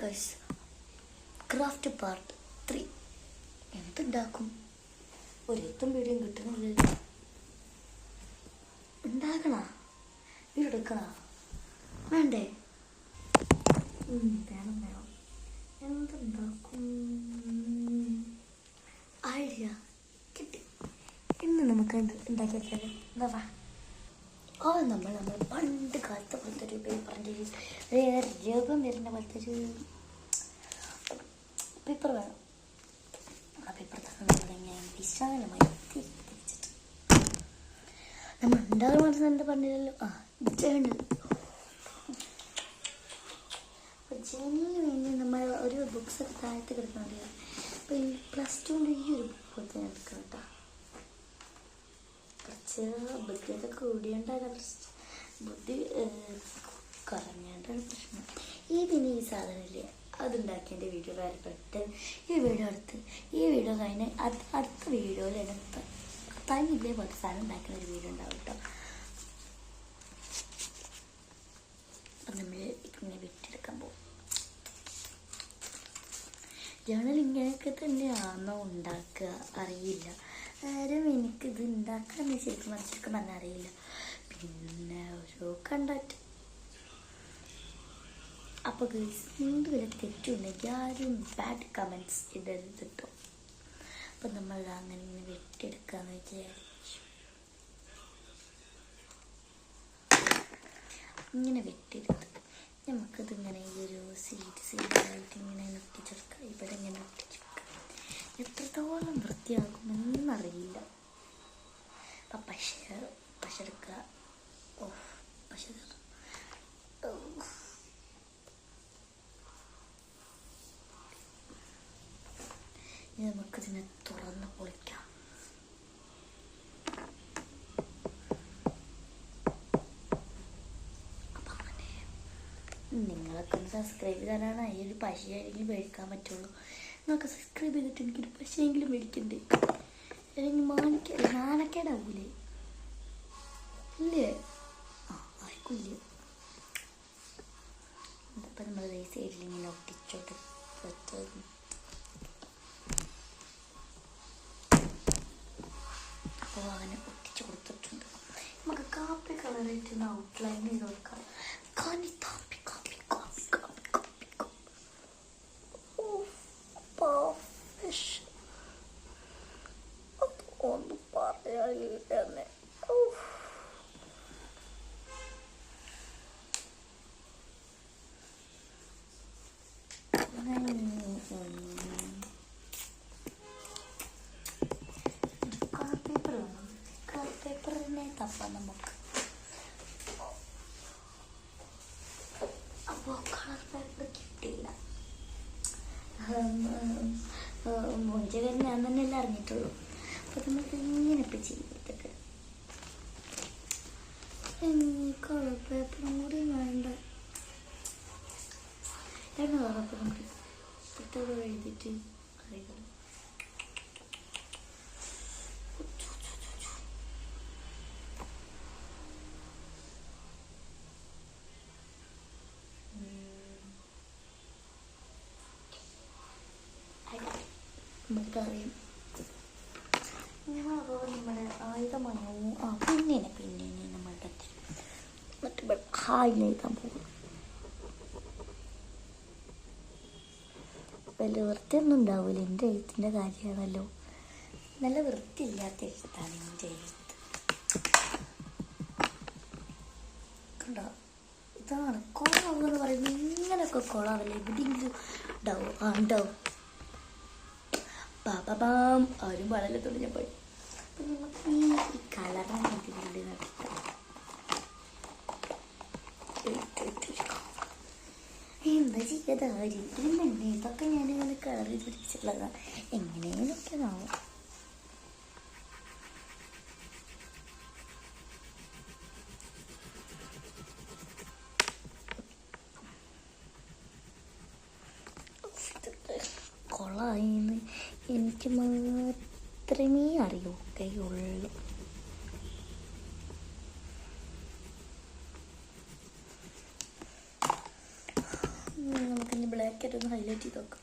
Guys, craft part 3. എന്തുണ്ടാക്കും? ഒരെത്തും video കിട്ടുന്നില്ല. ഉണ്ടാക്കണ video എടുക്കണ വേണ്ടേ? വേണം വേണം. എന്തുണ്ടാക്കും? ഐഡിയ കിട്ടി. ഇന്ന് നമുക്ക് ഉണ്ടാക്കി വെച്ചാലോ? എന്താ നമ്മൾ പണ്ട് കാലത്തെ പോലത്തെ ഒരു പേപ്പറിൻ്റെ രൂപം വരുന്ന പോലത്തെ ഒരു പേപ്പർ വേണം. ആ പേപ്പർ നമ്മളിങ്ങനെ വിശാലമായി തിരിച്ചിട്ട് നമ്മൾ ഉണ്ടാകാൻ മാത്രം എന്താ പറഞ്ഞില്ലല്ലോ. ഇതുണ്ട്. ജെനിന് വേണ്ടി നമ്മൾ ഒരു ബുക്സൊക്കെ താഴത്ത് കിടക്കുന്നുണ്ട്. അപ്പോൾ ഈ +2 ഈ ഒരു ബുക്ക് പോലത്തെ ഞാൻ എടുക്കണം കേട്ടോ. കുറച്ച് ബുദ്ധിയൊക്കെ കൂടിയോണ്ടാണ് ബുദ്ധി കുറഞ്ഞോണ്ടാണ് പ്രശ്നം. പിന്നെ ഈ സാധനമില്ലേ, അതുണ്ടാക്കിയതിൻ്റെ വീഡിയോ വരപ്പെട്ട് ഈ വീഡിയോ കഴിഞ്ഞ് അടുത്ത വീഡിയോയിൽ എനിക്ക് തനിയില്ലേ പോലത്തെ സാധനം ഉണ്ടാക്കുന്ന ഒരു വീഡിയോ ഉണ്ടാവും കേട്ടോ. അപ്പം നമ്മൾ ഇങ്ങനെ വിട്ടെടുക്കാൻ പോകും. ജേണൽ ഇങ്ങനെയൊക്കെ തന്നെയാണോ ഉണ്ടാക്കുക അറിയില്ല. ആരും എനിക്കിത് ഉണ്ടാക്കാന്ന് ശരിക്കും പറഞ്ഞാൽ അറിയില്ല. പിന്നെ ഓരോ കണ്ടാക്ട്. അപ്പോൾ എന്തുവരെ തെറ്റുണ്ടെങ്കിൽ ആരും ബാഡ് കമൻറ്റ്സ് ഇടരുത് കേട്ടോ. അപ്പം നമ്മൾ അങ്ങനെ വെട്ടിയെടുക്കാന്ന് വിചാരിച്ചു. ഇങ്ങനെ വെട്ടിയെടുത്ത് നമുക്കിതിങ്ങനെ ഈ ഒരു സീഡായിട്ട് ഇങ്ങനെ ഒട്ടിച്ചെടുക്കാം. ഇവിടെ ഇങ്ങനെ ഒട്ടിച്ചെടുക്കാം. എത്രത്തോളം വൃത്തിയാകുമെന്നറിയില്ല. അപ്പം പശ എടുക്കുക. പശ ഇനി നമുക്കിതിനെ തുറന്ന് പൊളിക്കാം. അപ്പം അങ്ങനെ നിങ്ങളൊക്കെ ഒന്ന് സബ്സ്ക്രൈബ് ചെയ്താലാണ് ഈ ഒരു പശയായിരിക്കും മേടിക്കാൻ പറ്റുള്ളൂ. നിങ്ങൾക്ക് സബ്സ്ക്രൈബ് ചെയ്തിട്ട് എനിക്കൊരു പശയെങ്കിലും മേടിക്കണ്ടേ? അല്ലെങ്കിൽ നാണക്കേടാവൂലേ? ഇല്ലേ? ആർക്കില്ലേ? ഇപ്പം നമ്മൾ ഈ സൈഡിൽ ഇങ്ങനെ ഒട്ടിച്ചോട്ട് വെച്ചത്. അപ്പോൾ അങ്ങനെ ഒട്ടിച്ച് കൊടുത്തിട്ടുണ്ട്. നമുക്ക് കാപ്പി കളറായിട്ട് ഔട്ട്ലൈൻ ചെയ്ത് കൊടുക്കാം. കാപ്പി കാപ്പി കാപ്പി കാപ്പി കാപ്പി ഒന്നും പറയാനില്ല. പേപ്പറിനെ തപ്പാൻ നമുക്ക്. അപ്പോൾ കളർ പേപ്പർ കിട്ടിയില്ല. മുഞ്ചകാരൻ ഞാൻ തന്നെയല്ലേ അറിഞ്ഞിട്ടുള്ളൂ. അപ്പോൾ നമുക്ക് ഇങ്ങനെ ഇപ്പം ചെയ്തിട്ടൊക്കെ കളർ പേപ്പറും കൂടി വേണ്ട. കളർ പേപ്പറും കൂടി പുസ്തകം എഴുതിയിട്ട് അറിയില്ല. നമുക്കറിയാം ഞങ്ങളപ്പോൾ നമ്മുടെ ആയുധമാണോ? പിന്നെ നമ്മളുടെ മറ്റേ ഹായിൽ എഴുതാൻ പോകും. വലിയ വൃത്തിയൊന്നും ഉണ്ടാവില്ല. എൻ്റെ എഴുത്തിൻ്റെ കാര്യമാണല്ലോ. നല്ല വൃത്തിയില്ലാത്ത എഴുത്താണ് എൻ്റെ എഴുത്ത്. കണ്ടോ? ഇതാണ് കുളമാവെന്ന് പറയുന്നത്. ഇങ്ങനെയൊക്കെ കുളമാവില്ല. എവിടെയെങ്കിലും ഉണ്ടാവും. പാപ്പാം ആരും വളരെ തുടങ്ങിയ പോയി. അപ്പം നമുക്ക് ഈ കളറാണ് ഇതിനുള്ളിൽ നടത്താം. എന്താ ചെയ്യത്? ആരും തന്നെ ഇതൊക്കെ ഞാനിങ്ങനെ കളർ ചെയ്ത് പിടിച്ചിട്ടുള്ളതാണ്. എങ്ങനെയൊക്കെ ആവും. കൊളായിന്ന് എനിക്ക് മാത്രമേ അറിയുള്ളൂ. നമുക്കിനി ബ്ലാക്ക് ബ്ലാക്ക് ആയിട്ട് ഒന്ന് ഹൈലൈറ്റ് ചെയ്ത് നോക്കാം.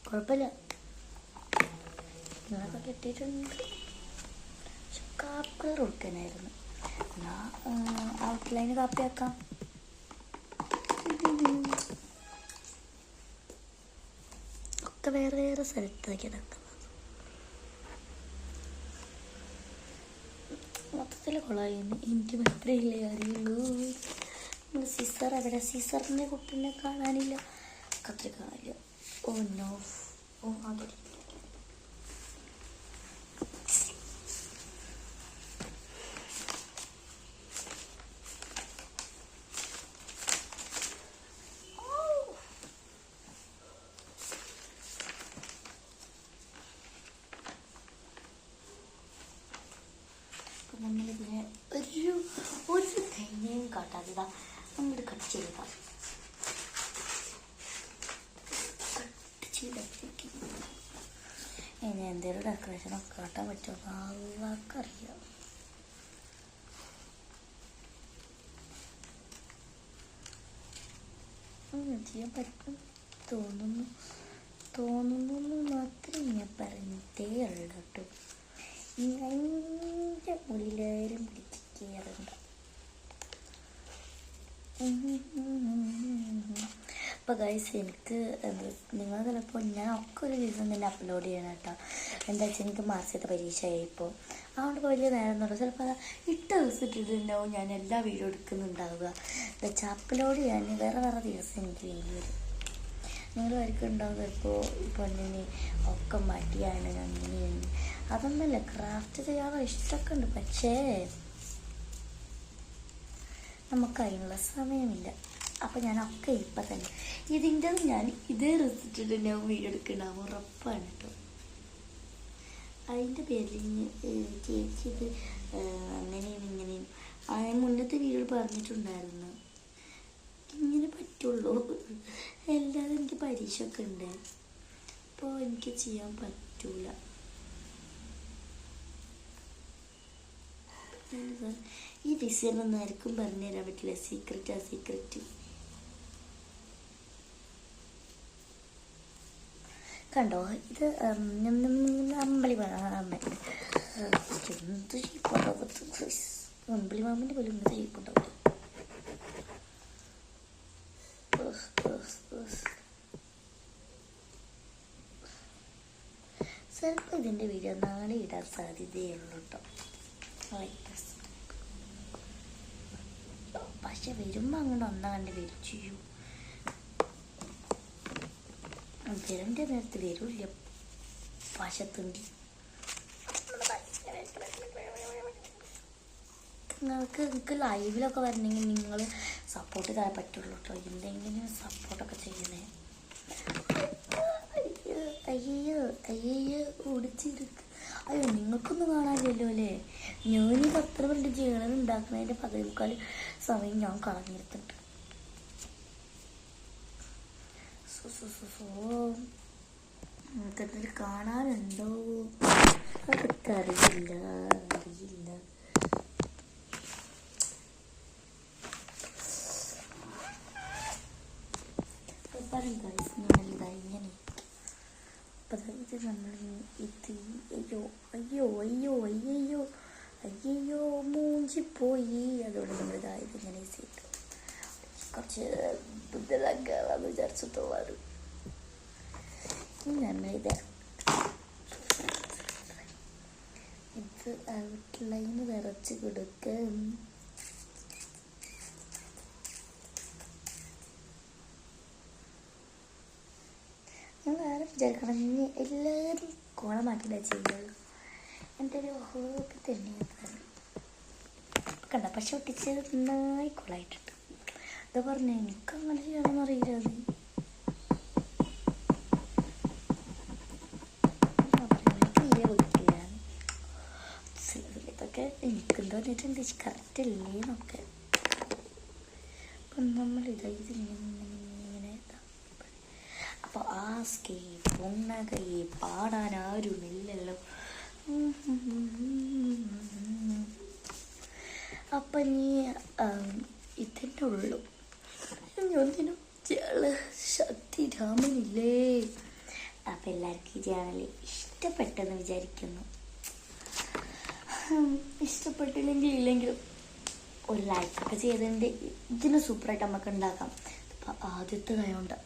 കുഴപ്പമില്ല, നിങ്ങളൊക്കെ കെട്ടിയിട്ടുണ്ട്. പക്ഷെ കാപ്പി കളർ കൊടുക്കാനായിരുന്നു. എന്നാൽ ഔട്ട്ലൈന് കാപ്പിയാക്കാം. ഒക്കെ വേറെ വേറെ സ്ഥലത്തേക്ക് കിടക്കുന്നത്. മൊത്തത്തിൽ കൊള്ളായി. എനിക്ക് മാത്രമേ അറിയുള്ളൂ. സിസർ എവിടെ? സിസറിൻ്റെ കുട്ടീനെ കാണാനില്ല, കത്രി കാണാനില്ല. ഓ നോ, ഓ അതൊരു നമ്മളിതിനെ ഒരു തേങ്ങയും കാട്ടാതെ നമ്മളിത് കട്ട് ചെയ്താൽ ഇനി എന്തെങ്കിലും ഡെക്കറേഷനൊക്കെ കാട്ടാൻ പറ്റുമോ ആർക്കറിയാം. ചെയ്യാൻ പറ്റും തോന്നുന്നു മാത്രമേ ഞാൻ പറഞ്ഞിട്ടേ ഉള്ളൂ കേട്ടോ. എൻ്റെ മുടിയിലേരും പിടിച്ച് കയറണ്ട. അപ്പോൾ ഗൈസ്, എനിക്ക് നിങ്ങൾ ചിലപ്പോൾ ഞാൻ ഒക്കെ ഒരു ദിവസം തന്നെ അപ്ലോഡ് ചെയ്യണം കേട്ടോ. എന്താ വെച്ചാൽ എനിക്ക് മാർച്ചത്തെ പരീക്ഷയായി ഇപ്പോൾ, അതുകൊണ്ട് വലിയ നേരമൊന്നുമില്ല. ചിലപ്പോൾ ഇട്ട ദിവസം ഇട്ടിട്ടുണ്ടാവും ഞാൻ എല്ലാ വീഡിയോ എടുക്കുന്നുണ്ടാവുക. വെച്ചാൽ അപ്ലോഡ് ചെയ്യാൻ വേറെ ദിവസം എനിക്ക് വേണ്ടി വരും. നിങ്ങൾ വരയ്ക്കുണ്ടാവും ചിലപ്പോൾ പൊന്നിന് ഒക്കെ മടിയാണ്, അങ്ങനെയാണ്. അതൊന്നുമല്ല, ക്രാഫ്റ്റ് ചെയ്യാനുള്ള ഇഷ്ടമൊക്കെ ഉണ്ട്, പക്ഷേ നമുക്ക് അതിനുള്ള സമയമില്ല. അപ്പോൾ ഞാനൊക്കെ ഇപ്പം തന്നെ ഇതിൻ്റെ ഞാൻ ഇതേ റെസിറ്റിട്ട് ഞാൻ വീഡിയോ എടുക്കുന്നുണ്ടാവും, ഉറപ്പാണ് കേട്ടോ. അതിൻ്റെ പേരിൽ ചേച്ചി ഇത് അങ്ങനെയും ഇങ്ങനെയും മുന്നത്തെ വീഡിയോ പറഞ്ഞിട്ടുണ്ടായിരുന്നു. ഇങ്ങനെ പറ്റുള്ളൂ, എല്ലാവരും എനിക്ക് പരീക്ഷയൊക്കെ ഉണ്ട്, അപ്പോൾ എനിക്ക് ചെയ്യാൻ പറ്റൂല. ഈ ഡിസൈനൊന്നും ആർക്കും പറഞ്ഞു തരാൻ പറ്റില്ല, സീക്രറ്റ്. കണ്ടോ, ഇത് അമ്പളി എന്ത് ഷേപ്പുണ്ടാവും, അമ്പളി മാമിൻ്റെ പോലും എന്ത് ഷേപ്പുണ്ടാവും. ചിലപ്പോൾ ഇതിൻ്റെ വീഡിയോ നാളെ ഇടാൻ സാധ്യതയുള്ളൂ കേട്ടോ. പക്ഷെ വരുമ്പോൾ അങ്ങോട്ട് ഒന്നാണ്ട് വരും ചെയ്യൂ. വരേണ്ട നേരത്ത് വരില്ല പശത്തുണ്ടി. നിങ്ങൾക്ക് ലൈവിലൊക്കെ വരണമെങ്കിൽ നിങ്ങൾ സപ്പോർട്ട് ചെയ്യാൻ പറ്റുള്ളൂ കേട്ടോ. എന്തെങ്കിലും സപ്പോർട്ടൊക്കെ ചെയ്യണേ. അയ്യോ ഓടിച്ചിരിക്കും. അയ്യോ, നിങ്ങൾക്കൊന്നും കാണാനില്ലല്ലോ അല്ലേ? ഞാനീ 10 മിനിറ്റ് ചെയ്യണം ഉണ്ടാക്കുന്നതിൻ്റെ 15 സമയം ഞാൻ കളഞ്ഞെടുത്തിട്ടുണ്ട്. നിങ്ങൾക്കെന്തെങ്കിലും കാണാനുണ്ടോ? അതൊക്കെ അറിയില്ല. ഇങ്ങനെ ഇത് നമ്മൾ അയ്യോ മൂഞ്ചിപ്പോയി. അതുകൊണ്ട് നമ്മളിതായത് ഇങ്ങനെ ചെയ്തു കുറച്ച് ബുദ്ധിമുട്ടാക്കാമെന്ന് വിചാരിച്ചിട്ടുള്ളത്. നമ്മളിത് ഔട്ട്ലൈന് വരച്ച് കൊടുക്കാം. ഞാൻ വേറെ വിചാരിക്കണം, എല്ലാവരും കോളമാക്കില്ല ചെയ്യുള്ളൂ. എൻ്റെ ഒരു ഹോബി തന്നെയാണ്. കണ്ട പക്ഷെ ഒട്ടിച്ച് നന്നായി കോളായിട്ടുണ്ട്. എന്താ പറഞ്ഞേ, എനിക്കങ്ങനെ ചെയ്യണമെന്ന് അറിയില്ല. ഇതൊക്കെ എനിക്കെന്താ പറഞ്ഞിട്ടുണ്ട് കറക്റ്റ് അല്ലേന്നൊക്കെ. അപ്പം നമ്മളിങ്ങനെ അപ്പോൾ ആ സ്കേപ്പുണ്ണകയെ പാടാൻ ആരുമില്ലല്ലോ. അപ്പം നീ ഇതിൻ്റെ ഉള്ളു ഒന്നിനും ശക്തി രാമനില്ലേ. അപ്പം എല്ലാവർക്കും ഈ ചാനൽ ഇഷ്ടപ്പെട്ടെന്ന് വിചാരിക്കുന്നു. ഇഷ്ടപ്പെട്ടില്ലെങ്കിൽ ഇല്ലെങ്കിലും ഒരു ലൈക്കൊക്കെ ചെയ്തതിൻ്റെ ഇതിന് സൂപ്പറായിട്ട് നമുക്ക് ഉണ്ടാക്കാം. അപ്പം ആദ്യത്തെ നയമുണ്ട്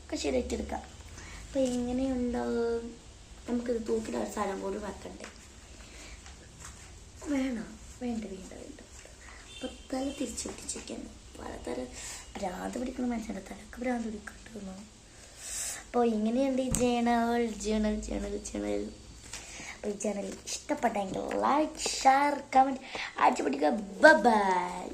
ഒക്കെ ശരിയാക്കിയെടുക്കാം. അപ്പം എങ്ങനെയുണ്ടാവും? നമുക്കിത് തൂക്കിയിട്ട് ഒരു സ്ഥലം പോലും വെക്കണ്ടേ? വേണ്ട. അപ്പം തല തിരിച്ചു പിടിച്ചിരിക്കുന്നു. പലതരം ഭ്രാന്ത് പിടിക്കുന്ന മനുഷ്യൻ്റെ തലക്ക് ഭ്രാന്ത് പിടിക്കട്ടുന്നു. അപ്പോൾ ഇങ്ങനെയുണ്ട് ഈ ജേണൽ. അപ്പോൾ ഈ ചാനൽ ഇഷ്ടപ്പെട്ടെങ്കിൽ ലൈക്ക്, ഷെയർ, കമൻറ്റ് അടിച്ചു പിടിക്കുക. ബൈ.